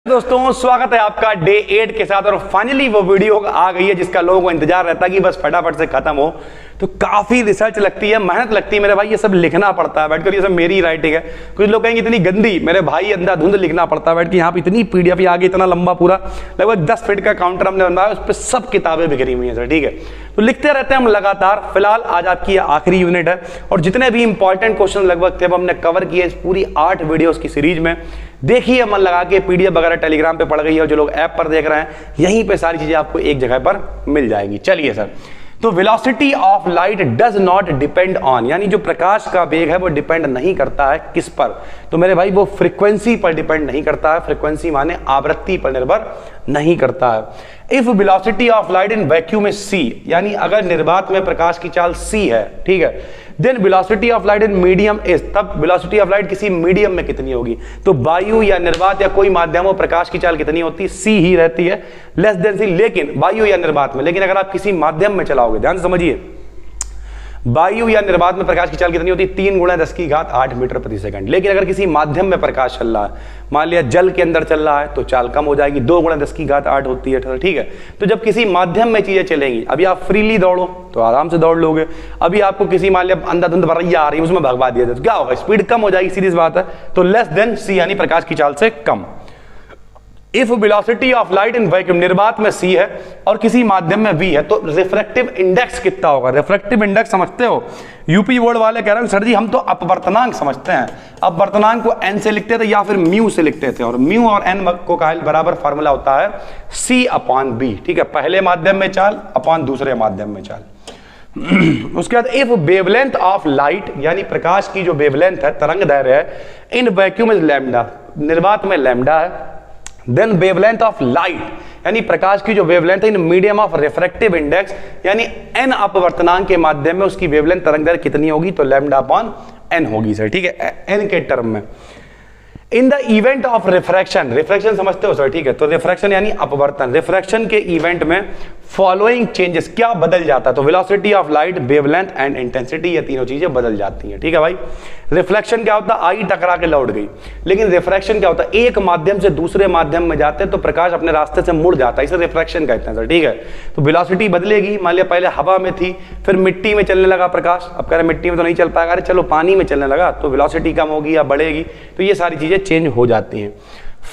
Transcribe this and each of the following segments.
दोस्तों स्वागत है आपका डे 8 के साथ। और फाइनली वो वीडियो आ गई है जिसका लोगों को इंतजार रहता है कि बस फटाफट से खत्म हो। तो काफी रिसर्च लगती है, मेहनत लगती है मेरे भाई, ये सब लिखना पड़ता है बैठकर, ये सब मेरी राइटिंग है। कुछ लोग कहेंगे इतनी गंदी, मेरे भाई अंधाधुंध लिखना पड़ता है बैठ के। यहाँ पे इतनी पीडीएफ आगे इतना लंबा पूरा लगभग 10 फीट का काउंटर हमने बनवाया, उस पर सब किताबें बिखरी हुई हैं सर, ठीक है। तो लिखते रहते हैं हम लगातार। फिलहाल आज आपकी आखिरी यूनिट है और जितने भी इंपॉर्टेंट क्वेश्चन लगभग थे वो हमने कवर किए इस पूरी 8 वीडियोस की सीरीज में। देखिए मन लगा के, पीडीएफ वगैरह टेलीग्राम पे पड़ गई है और जो लोग ऐप पर देख रहे हैं यहीं पे सारी चीजें आपको एक जगह पर मिल जाएगी। चलिए सर, तो velocity of light does not depend on, यानी जो प्रकाश का वेग है वो डिपेंड नहीं करता है किस पर? तो मेरे भाई वो फ्रीक्वेंसी पर डिपेंड नहीं करता है। फ्रीक्वेंसी माने आवृत्ति पर निर्भर नहीं करता है। If velocity of light in vacuum is c, यानी अगर निर्वात में प्रकाश की चाल c है, ठीक है, then velocity of light in medium is, तब वेलोसिटी ऑफ लाइट किसी मीडियम में कितनी होगी? तो वायु या निर्वात या कोई माध्यम हो, प्रकाश की चाल कितनी होती है? c ही रहती है, लेस देन c। लेकिन वायु या निर्वात में, लेकिन अगर आप किसी माध्यम में चलाओगे, ध्यान से समझिए, वायु या निर्वात में प्रकाश की चाल कितनी होती है? 3 × 10⁸ मीटर प्रति सेकंड। लेकिन अगर किसी माध्यम में प्रकाश चल रहा है, मान लिया जल के अंदर चल रहा है, तो चाल कम हो जाएगी, 2 × 10⁸ होती है, ठीक है। तो जब किसी माध्यम में चीजें चलेंगी, अभी आप फ्रीली दौड़ो तो आराम से दौड़ लोगे, अभी आपको किसी मान लिया अंधाधुंध भरैया आ रही है उसमें भगवा दिया जाए तो क्या होगा? स्पीड कम हो जाएगी, सीधी बात है। तो लेस देन c, यानी प्रकाश की चाल से कम। If velocity of light in vacuum, निर्वात में c है और किसी माध्यम में v है, तो रिफ्रैक्टिव इंडेक्स कितना होगा? रिफ्रैक्टिव इंडेक्स समझते हो? यूपी बोर्ड वाले कह रहे हैं सर जी हम तो अपवर्तनांक समझते हैं, अपवर्तनांक को n से लिखते थे या फिर म्यू से लिखते थे, और म्यू और n को का बराबर फार्मूला होता है c/b, ठीक है। पहले माध्यम में चाल अपॉन दूसरे माध्यम में चाल। उसके बाद इफ वेवलेंथ ऑफ लाइट, यानी प्रकाश की जो वेवलेंथ है, तरंग दैर्घ्य है, इन वैक्यूम इज लैम्डा, निर्वात में लैम्डा है, देन वेवलेंथ ऑफ लाइट, यानी प्रकाश की जो वेवलेंथ है, in medium of refractive index, यानी n अपवर्तनांक के माध्यम में उसकी वेवलेंथ तरंग दैर्घ्य कितनी होगी? तो λ/n होगी सर, ठीक है, n के टर्म में। In the event of refraction, refraction समझते हो सर, ठीक है। तो रिफ्रैक्शन यानी अपवर्तन, रिफ्रैक्शन के इवेंट में फॉलोइंग चेंजेस, क्या बदल जाता है? तो velocity of light, wavelength and intensity, ये तीनों चीजें बदल जाती हैं, ठीक है भाई। रिफ्लेक्शन क्या होता है? आई टकरा के लौट गई। लेकिन रिफ्रैक्शन क्या होता है? एक माध्यम से दूसरे माध्यम में जाते हैं तो प्रकाश अपने रास्ते से मुड़ जाता है, इसे रिफ्रैक्शन कहते हैं सर, ठीक है। तो वेलोसिटी बदलेगी, मान लिया पहले हवा में थी, फिर मिट्टी में चलने लगा प्रकाश, अब कह रहे मिट्टी में तो नहीं चल पाएगा, अरे चलो पानी में चलने लगा तो वेलोसिटी कम होगी या बढ़ेगी, तो ये सारी चीजें चेंज हो जाती हैं।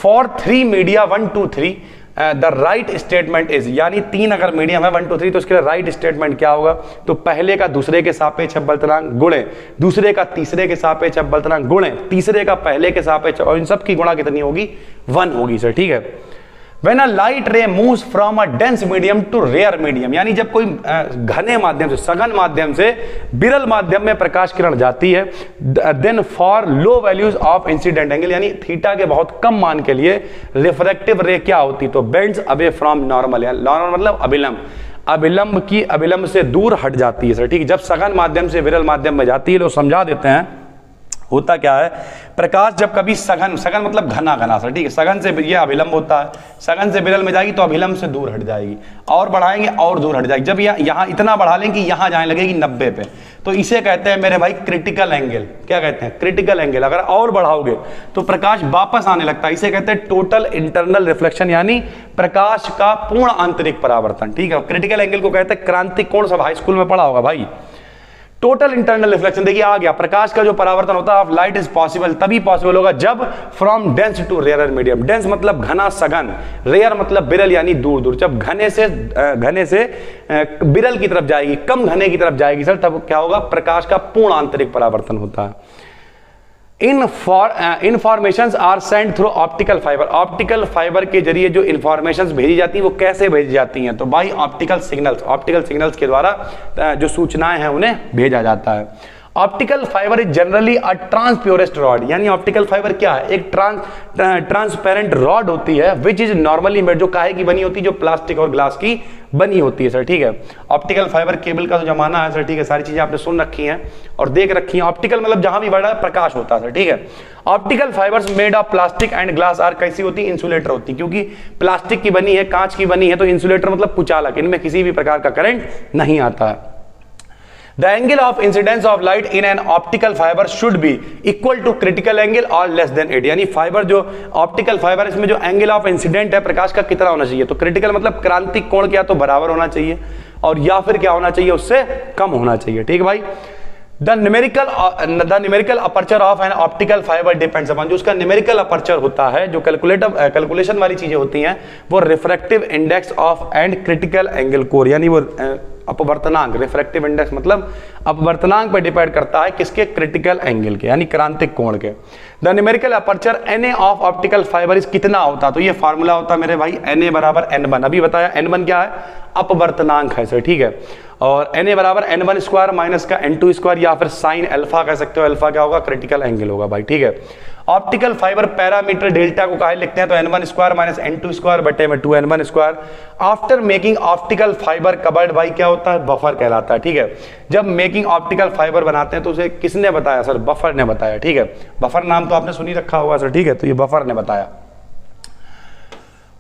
For 3 media 1 2 3 the right statement is, यानी 3 अगर मीडियम है 1 2 3 तो उसके लिए राइट स्टेटमेंट क्या होगा? तो पहले का दूसरे के सापेक्ष अपवर्तनांक गुणे दूसरे का तीसरे के सापेक्ष अपवर्तनांक गुणे तीसरे का पहले के सापेक्ष, और इन सब की गुणा कितनी होगी? 1 होगी सर, ठीक है। When a light ray moves from a dense medium to rare medium, यानी जब कोई घने माध्यम से, सघन माध्यम से विरल माध्यम में प्रकाश किरण जाती है, then for low values of incident angle, यानी थीटा के बहुत कम मान के लिए रिफ्रैक्टिव रे क्या होती? तो bends away from normal, normal मतलब अभिलंब से दूर हट जाती है सर, ठीक है। जब सघन माध्यम से विरल माध्यम में जाती है, लोग समझा देते हैं होता क्या है, प्रकाश जब कभी सघन मतलब घना सर, ठीक है, सघन से ये अभिलंब होता है, सघन से विरल में जाएगी तो अभिलंब से दूर हट जाएगी, और बढ़ाएंगे और दूर हट जाएगी। जब यहाँ इतना बढ़ा लें कि यहाँ जाने लगेगी 90 पे, तो इसे कहते हैं मेरे भाई क्रिटिकल एंगल। क्या कहते हैं? Critical angle. अगर और बढ़ाओगे तो प्रकाश वापस आने लगता है, इसे कहते हैं टोटल इंटरनल रिफ्लेक्शन, यानी प्रकाश का पूर्ण आंतरिक परावर्तन, ठीक है। क्रिटिकल एंगल को कहते हैं क्रांति कोण, सब हाई स्कूल में पढ़ा होगा भाई। टोटल इंटरनल रिफ्लेक्शन देखिए आ गया, प्रकाश का जो परावर्तन होता है ऑफ लाइट इज पॉसिबल, तभी पॉसिबल होगा जब from dense to rare medium, dense मतलब घना सघन, रेयर मतलब विरल यानी दूर दूर, जब घने से विरल की तरफ जाएगी, कम घने की तरफ जाएगी सर, तब क्या होगा? प्रकाश का पूर्ण आंतरिक परावर्तन होता है। Informations are send through optical fibre, optical fibre के जरिए जो इंफॉर्मेशंस भेजी जाती हैं वो कैसे भेजी जाती हैं? तो बाई ऑप्टिकल सिग्नल्स के द्वारा जो सूचनाएं हैं उन्हें भेजा जाता है। Optical fibre is generally a transparent rod, यानी ऑप्टिकल फाइबर क्या है? एक ट्रांसपेरेंट रॉड होती है, विच इज नॉर्मली मेड, जो काहे की बनी होती है? जो प्लास्टिक और ग्लास की बनी होती है सर, ठीक है। ऑप्टिकल फाइबर केबल का तो जमाना है सर, ठीक है, सारी चीजें आपने सुन रखी हैं और देख रखी हैं। ऑप्टिकल मतलब जहां भी बड़ा प्रकाश होता है सर, ठीक है। Optical fibres made of plastic and glass are कैसी होती है? इंसुलेटर होती है, क्योंकि प्लास्टिक की बनी है, कांच की बनी है, तो इंसुलेटर मतलब कुचालक, इनमें किसी भी प्रकार का करंट नहीं आता है। The angle of incidence of light in an optical fibre should be equal to critical angle और लेस देन 8, यानी फाइबर जो ऑप्टिकल फाइबर इसमें जो एंगल ऑफ इंसिडेंट है प्रकाश का कितना होना चाहिए, तो क्रिटिकल मतलब क्रांतिक कोण क्या तो बराबर होना चाहिए और या फिर क्या होना चाहिए उससे कम होना चाहिए। ठीक है भाई। The numerical aperture of N optical fibre depends upon, जो उसका न्यूमेरिकल अपर्चर होता है, जो कैलकुलेशन वाली चीजें होती हैं, वो refractive index of and critical angle core, यानी वो अपवर्तनांक, रिफ्रैक्टिव इंडेक्स मतलब अपवर्तनांक पर डिपेंड करता है किसके, क्रिटिकल एंगल के यानी क्रांतिक कोण के। The numerical aperture Na of optical fibre is कितना होता, तो ये फार्मूला होता मेरे भाई Na बराबर N1, अभी बताया N1 क्या है, अपवर्तनांक है सर। ठीक है, और Na बराबर N1 स्क्वायर माइनस का N2 स्क्वायर या फिर साइन अल्फा कह सकते हो, अल्फा क्या होगा, क्रिटिकल एंगल होगा भाई। ठीक है, ऑप्टिकल फाइबर पैरामीटर डेल्टा को काहे लिखते हैं, तो N1 square minus N2 square बटे में 2N1 square. After making optical fibre covered भाई क्या होता है, बफर कहलाता है। ठीक है, जब मेकिंग ऑप्टिकल फाइबर बनाते हैं तो उसे किसने बताया सर, बफर ने बताया। ठीक है, बफर नाम तो आपने सुनी रखा होगा सर। ठीक है, तो ये बफर ने बताया।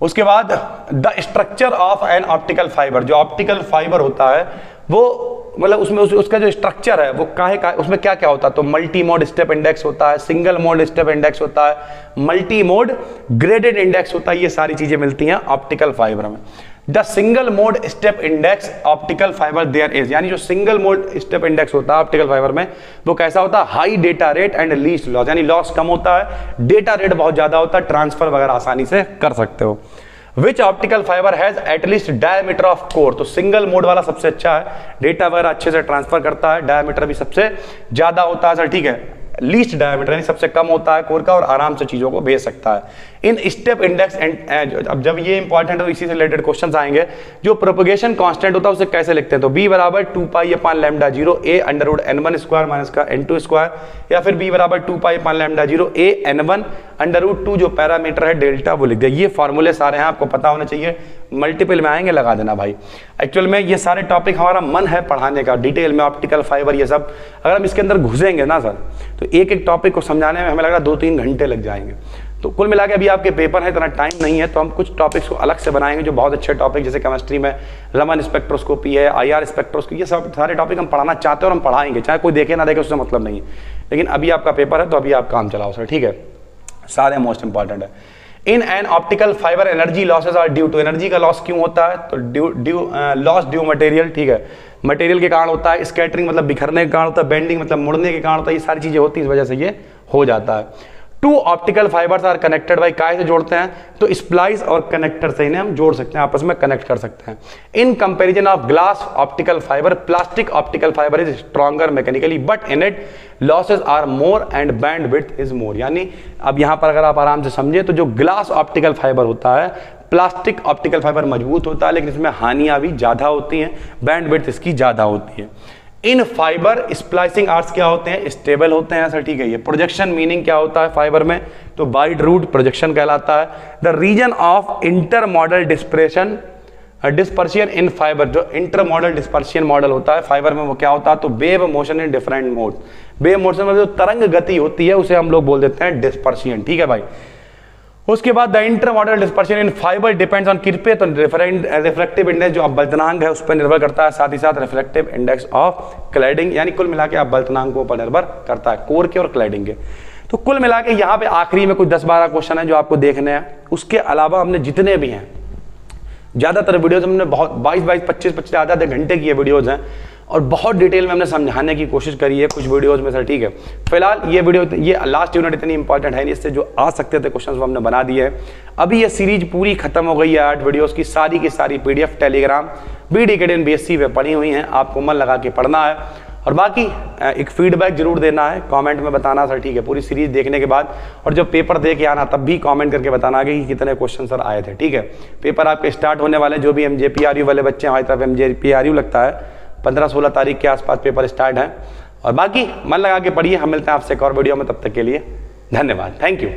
उसके बाद the structure of N optical fibre, जो ऑप्टिकल फाइबर होता है वो मतलब उसमें उसका जो स्ट्रक्चर है वो काहे उसमें क्या क्या होता है, तो मल्टी मोड स्टेप इंडेक्स होता है, सिंगल मोड स्टेप इंडेक्स होता है, मल्टी मोड ग्रेडेड इंडेक्स होता है, ये सारी चीजें मिलती हैं ऑप्टिकल फाइबर में। The single mode step index optical fibre there is, यानी जो सिंगल मोड स्टेप इंडेक्स होता है ऑप्टिकल फाइबर में वो कैसा होता है, high data rate and least loss, यानी लॉस कम होता है, डेटा रेट बहुत ज्यादा होता है, ट्रांसफर वगैरह आसानी से कर सकते हो। Which optical fibre has at least diameter of core, तो सिंगल मोड वाला सबसे अच्छा है, डेटा वगैरह अच्छे से ट्रांसफर करता है, डायमीटर भी सबसे ज्यादा होता है सर। ठीक है, लीस्ट डायमीटर यानी सबसे कम होता है कोर का और आराम से चीजों को भेज सकता है। इन स्टेप इंडेक्स एंड अब जब ये इंपॉर्टेंट है तो इसी से रिलेटेड क्वेश्चंस आएंगे, जो प्रोपगेशन कांस्टेंट होता है उसे कैसे लिखते हैं, तो b बराबर 2 pi upon lambda 0 a under root n1 square minus का n2 स्क्वायर, या फिर b बराबर 2 pi upon lambda 0 a n1 under root 2 जो पैरामीटर है डेल्टा वो लिख दिया। ये फॉर्मूले सारे हैं, आपको पता होना चाहिए, मल्टीपल में आएंगे लगा देना भाई। एक्चुअल में ये सारे टॉपिक हमारा मन है पढ़ाने का डिटेल में, ऑप्टिकल फाइबर ये सब अगर हम इसके अंदर घुसेंगे ना सर तो एक एक टॉपिक को समझाने में हमें लग रहा है 2-3 घंटे लग जाएंगे। तो कुल मिला के अभी आपके पेपर है, इतना टाइम नहीं है, तो हम कुछ टॉपिक्स को अलग से बनाएंगे जो बहुत अच्छे टॉपिक, जैसे केमिस्ट्री में रमन स्पेक्ट्रोस्कोपी है, IR स्पेक्ट्रोस्कोपी, ये सब सारे टॉपिक हम पढ़ाना चाहते हैं और हम पढ़ाएंगे, चाहे कोई देखे ना देखे उससे मतलब नहीं है। लेकिन अभी आपका पेपर है तो अभी आप काम चलाओ सर। ठीक है, सारे मोस्ट इंपॉर्टेंट है। In an optical fibre energy losses are due to, energy का लॉस क्यों होता है, तो लॉस ड्यू मटेरियल। ठीक है, मटेरियल के कारण होता है, स्कैटरिंग मतलब बिखरने के कारण होता है, बेंडिंग मतलब मुड़ने के कारण होता है, ये सारी चीजें होती है, इस वजह से ये हो जाता है। Two optical fibres are connected by, काय से जोड़ते हैं, तो स्प्लाइस और कनेक्टर से इन्हें हम जोड़ सकते हैं, आपस में कनेक्ट कर सकते हैं। In comparison of glass optical fibre, plastic optical fibre is stronger mechanically but in it losses are more and bandwidth is more, यानी अब यहां पर अगर आप आराम से समझे तो जो ग्लास ऑप्टिकल फाइबर होता है, प्लास्टिक ऑप्टिकल फाइबर मजबूत होता है लेकिन इसमें हानियां भी ज्यादा होती हैं, बैंडविड्थ इसकी ज्यादा होती है। इन फाइबर स्प्लाइसिंग आर्ट्स क्या होते हैं, स्टेबल होते हैं सर। ठीक है, ये प्रोजेक्शन मीनिंग क्या होता है फाइबर में, तो वाइड रूट प्रोजेक्शन कहलाता है। The reason of inter model dispersion in fibre, जो इंटर मॉडल डिस्पर्शन मॉडल होता है फाइबर में वो क्या होता है, तो wave motion in different mode, wave motion में जो तरंग गति होती है उसे हम लोग बोल देते हैं डिस्पर्शन। ठीक है भाई, उसके बाद the inter model dispersion in fibre depends on किरपे, तो रिफ्लेक्टिव इंडेक्स जो अपवर्तनांक है उस पर निर्भर करता है, साथ ही साथ रिफ्लेक्टिव इंडेक्स ऑफ क्लैडिंग, यानी कुल मिला के अपवर्तनांकों पर निर्भर करता है, कोर के और क्लैडिंग के। तो कुल मिला के यहाँ पे आखिरी में कुछ 10-12 क्वेश्चन है जो आपको देखने हैं। उसके अलावा हमने जितने भी हैं ज्यादातर वीडियोज हमने बहुत 22, 25 आधे घंटे की ये वीडियोज हैं और बहुत डिटेल में हमने समझाने की कोशिश करी है कुछ वीडियोज में सर। ठीक है, फिलहाल ये वीडियो, ये लास्ट यूनिट इतनी इंपॉर्टेंट है नहीं, इससे जो आ सकते थे क्वेश्चंस वो हमने बना दिए हैं। अभी ये सीरीज पूरी खत्म हो गई है, 8 वीडियोस की सारी PDF Telegram BD Academy BSc पे पढ़ी हुई हैं, आपको मन लगा के पढ़ना है और बाकी एक फीडबैक जरूर देना है, कमेंट में बताना सर। ठीक है, पूरी सीरीज देखने के बाद और जब पेपर दे के आना तब भी कमेंट करके बताना कि कितने क्वेश्चन सर आए थे। ठीक है, पेपर आपके स्टार्ट होने वाले, जो भी MJPRU वाले बच्चे हमारी तरफ MJPRU लगता है 15-16 तारीख के आसपास पेपर स्टार्ट है। और बाकी मन लगा के पढ़िए, हम मिलते हैं आपसे एक और वीडियो में, तब तक के लिए धन्यवाद, थैंक यू।